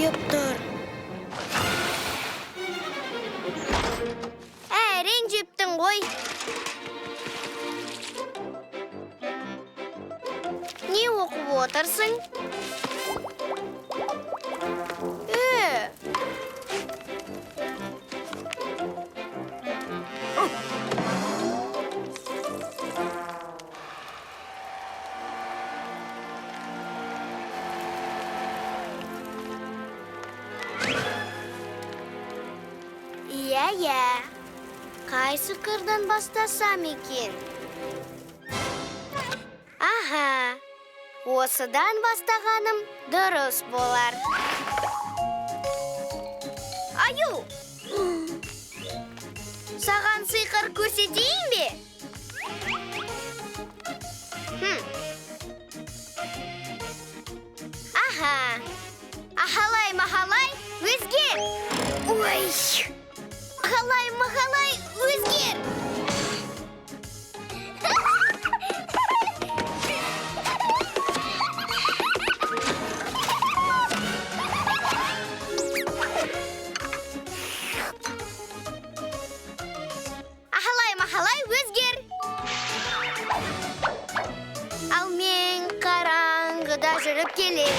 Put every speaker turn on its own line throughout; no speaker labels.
деп тұр. Ренжіптің ғой. Не оқып отырсың? Иә. Қайсы қырдан бастасам екен? Аха, осыдан бастағаным дұрыс болар. Аю! Саған сиқыр көрсетейін бе? Аха! Ахалай-махалай, өзгер! Ой! Ахалай-махалай, өзгер! Ахалай-махалай, өзгер! Ал мен қараңғыда жүріп келем.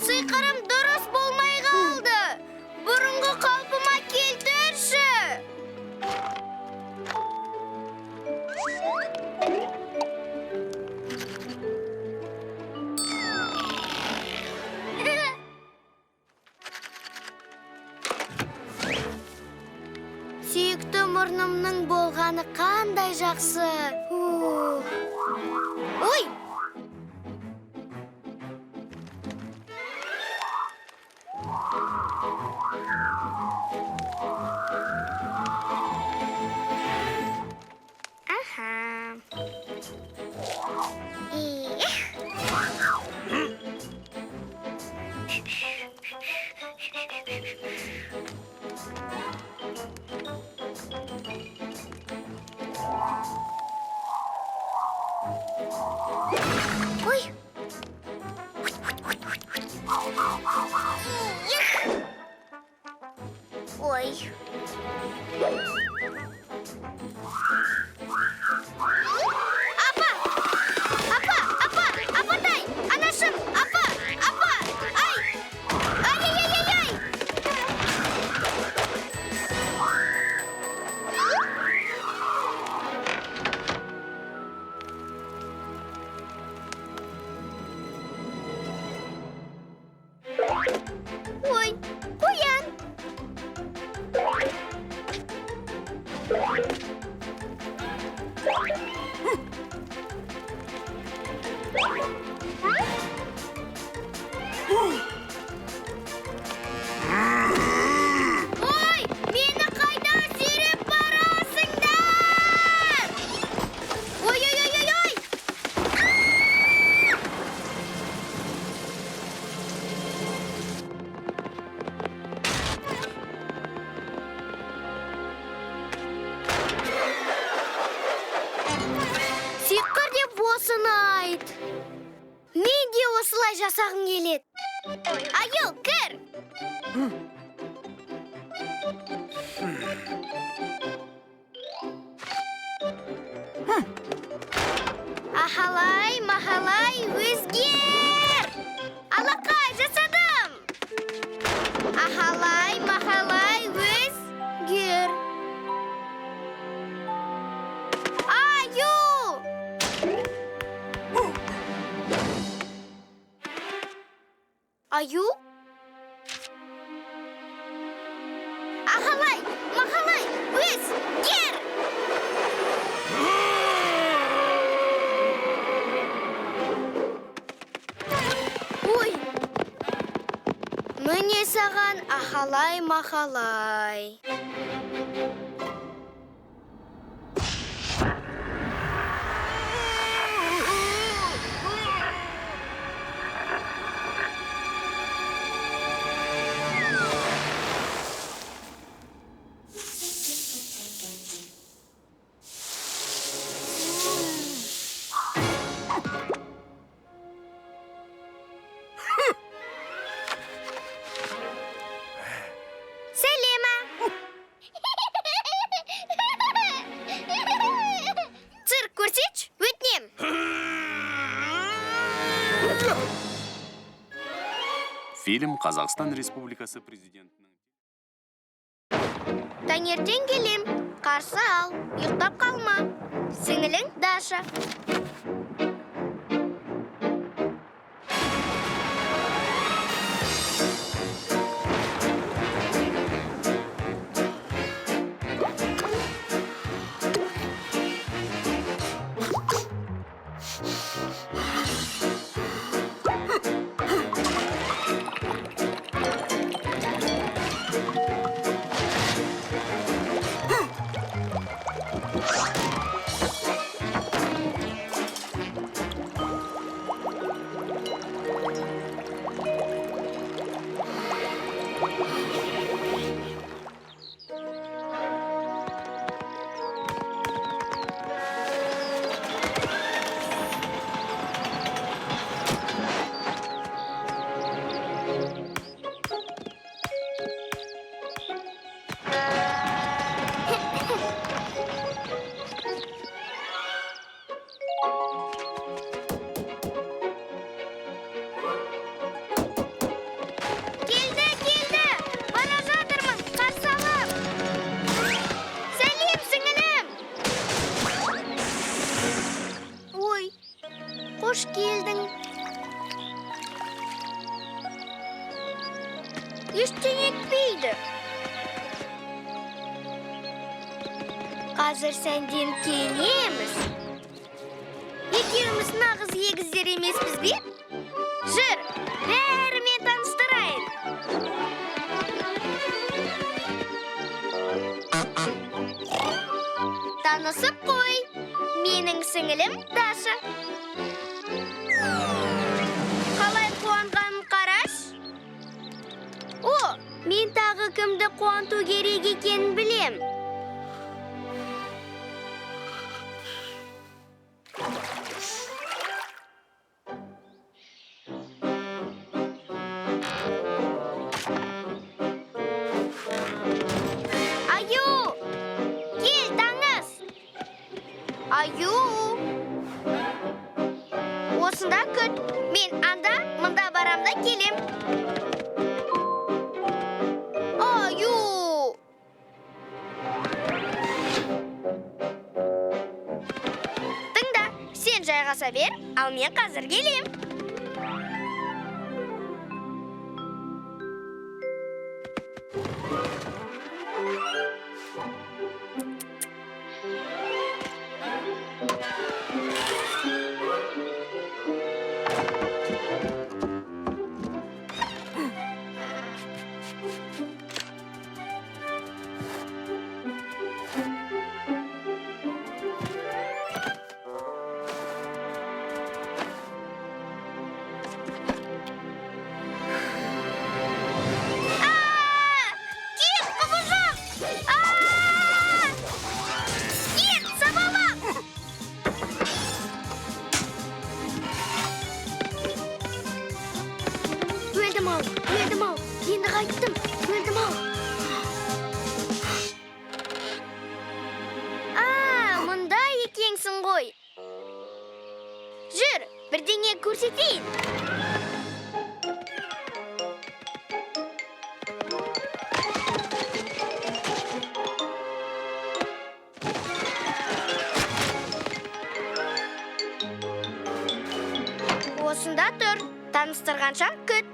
Сиқырым дұрыс болмай қалды. Бұрынғы қалпыма келтірші. Сүйікті мұрнымның болғаны қандай жақсы. Ой! Ой! Ой! Апатай! Анашым! Апа! Ай! Ай-яй-яй-яй! Ой, қоян! Ой, мені қайда сүйреп барасыңдар? Ой! Сиқыр деп осыны айт. Мен де осылай жасағым келеді. Аю, кір! Ахалай-махалай, өзгер! Алақай, жасадым! Ахалай-махалай, өзгер! Аю! Аю? Ахалай-махалай, өзгер! Ой! Міне саған ахалай-махалай.
Фильм Қазақстан Республикасы президентінің.
Таңертең келем, қарсы ал, ұйықтап қалма. Сіңілің Даша. Hoş geldin. Ештеңе етпейді. Қазір сәнден келеміз. Екеуміз нағыз егіздер емеспіз бе? Жүр, бәрімен таныстырайын. Танысып қой. Менің сіңілім Даша. Қалай қуанғанын қараш. О, мен тағы кімді қуанту керек екенін білем. Аю, кел таңыз. Аю. Осында күт. Мен анда, мында барамда келем. Аю! Тыңда, сен жайғаса бер, ал мен қазір келем. Өлдім ау, енді қайттым, өлдім ау. Мұнда екенсің ғой. Жүр, бірдеңе көрсетейін. Осында тұр, таныстырғанша күт.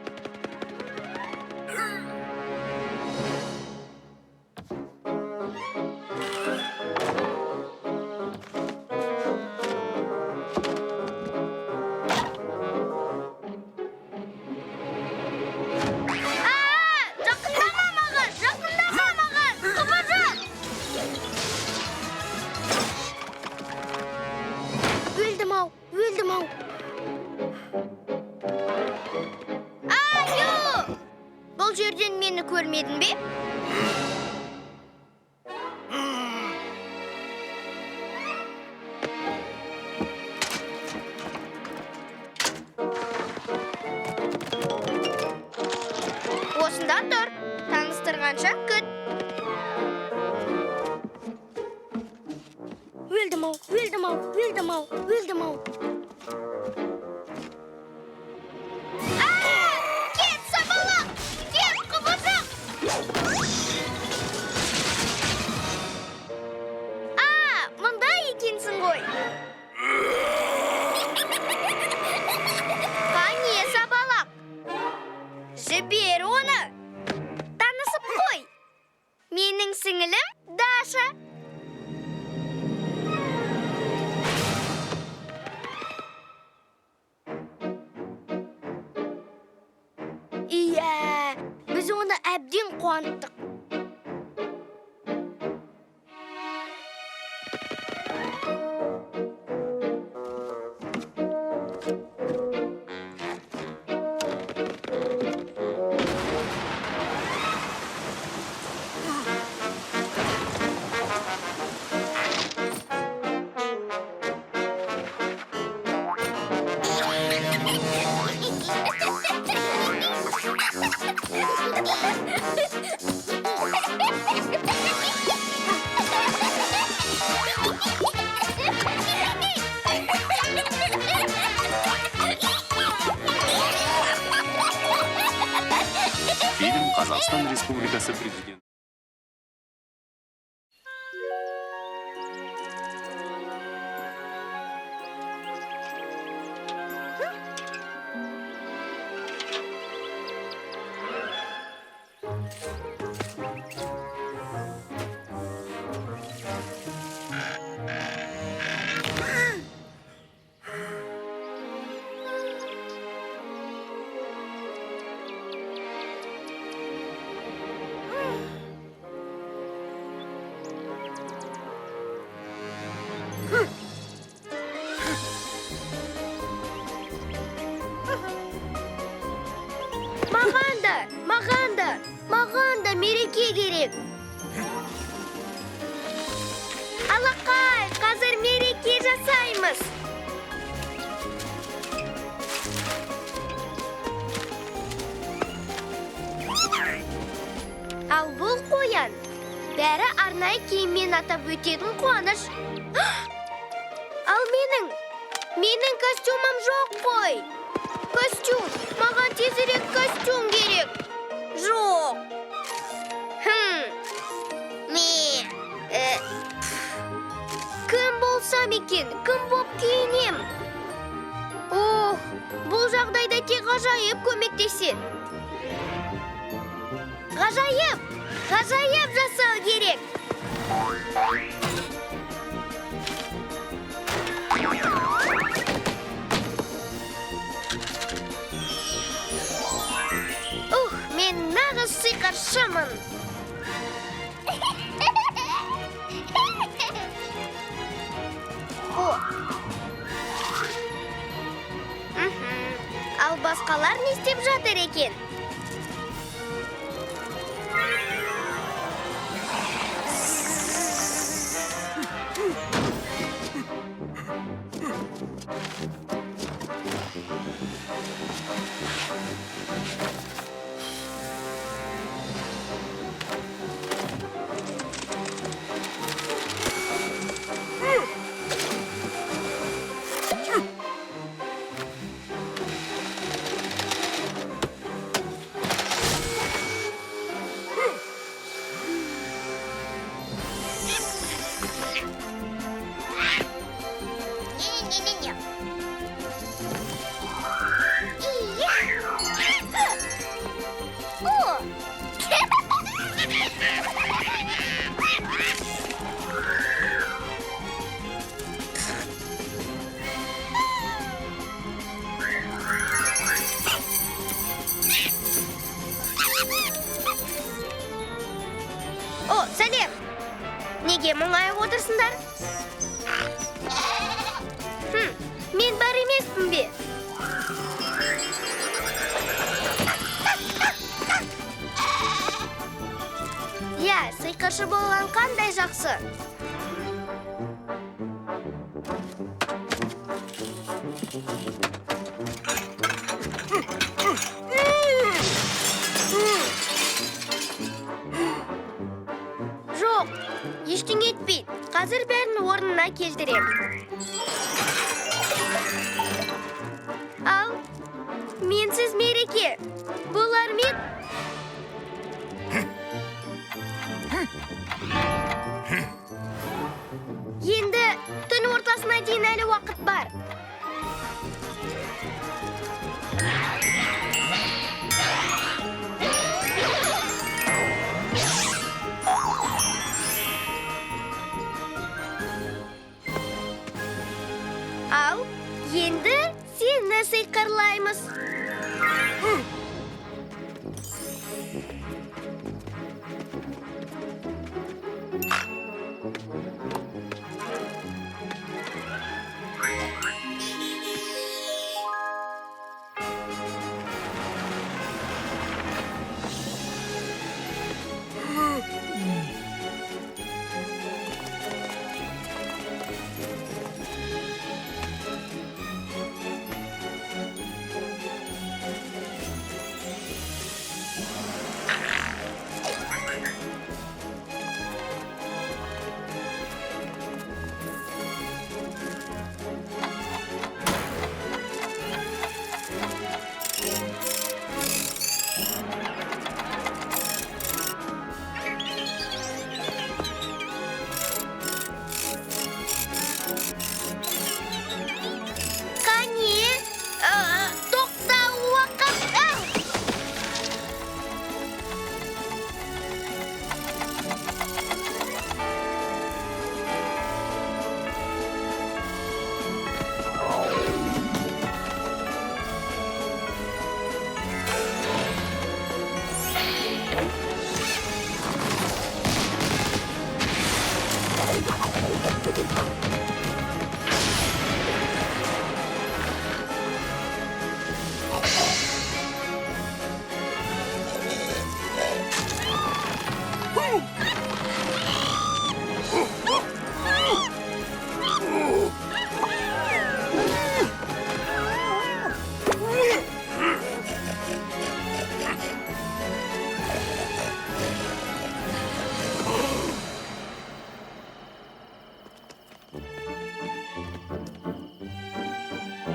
Өлдім ау. Аю! Бұл жерден мені көрмедің бе? Осында тұр, таныстырғанша күт. Өлдім ау. Кет, сабала! бер оны. Танысып қой. Менің сіңілім Даша. Иә, біз оны әбден қуанттық.
Фильм Қазақстан Республикасы президенті. Маған да мереке керек. Алақай, қазір мереке жасаймыз. Ал бұл қоян, бәрі арнайы киіммен атап өтетін қуаныш. Ал менің костюмым жоқ қой. Маған тезірек костюм керек. Жоқ. Кім болсам екен, кім боп киінем? Бұл жағдайда тек ғажайып көмектеседі. Ғажайып жасау керек. Мен нағыз сиқыршымын. Ал басқалар не істеп жатыр екен? Сәлем! Неге мұңайып отырсыңдар? Мен бар емеспін бе? Иә, сиқыршы болған қандай жақсы. Жоқ, ештеңе етпейді. Қазір бәрін орнына келтірем. Ал, менсіз мереке. Болар ме? Енді түн ортасына дейін әлі уақыт бар.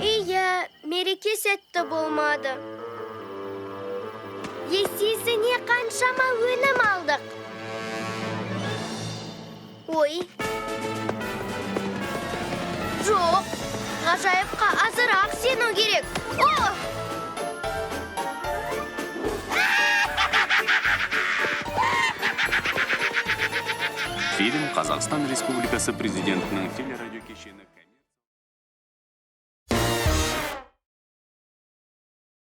Iya, мереке сәтті болмады. Есесіне қаншама өнім алдық. Ой. Жоқ, ғажайыпқа азырақ сену керек. О!
Фильм Қазақстан Республикасы президентінің телерадио кешені